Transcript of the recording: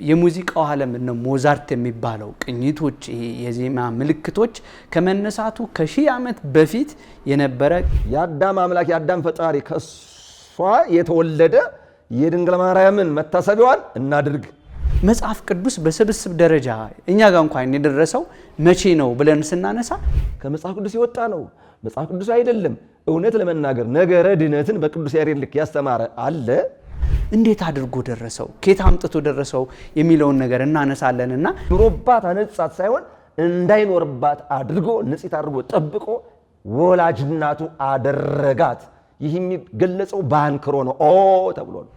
የሙዚቃው ዓለም ነው ሞዛርት የሚባለው ቅኝቶች የዜማ ምልክቶች ከመነሳቱ ከሺህ ዓመት በፊት የነበረ የአዳም አምላክ የአዳም ፈጣሪ ከሷ የተወለደ የድንግል ማርያምን መታሰቢያዋን እናድርግ። መጽሐፍ ቅዱስ በስብስብ ደረጃ እኛ ጋር እንኳን የደረሰው መቼ ነው ብለን ስናነሳ ከመጽሐፍ ቅዱስ የወጣ ነው። መጽሐፍ ቅዱስ አይደለም። እውነት ለመናገር ነገረ ድነትን በቅዱስ ያሬድ ልክ ያስተማረ አለ። እንዴት አድርጎ ደረሰው ከየት አምጥቶ ደረሰው የሚለውን ነገር እናነሳለንና ኑሮባት አነጻት ሳይሆን እንዳይኖርባት አድርጎ ንጽሕት አድርጎ ጠብቆ ወላጅናቱ አደረጋት። ይህ የሚገለጸው በአንክሮ ነው። ኦ ተብሎ ነው።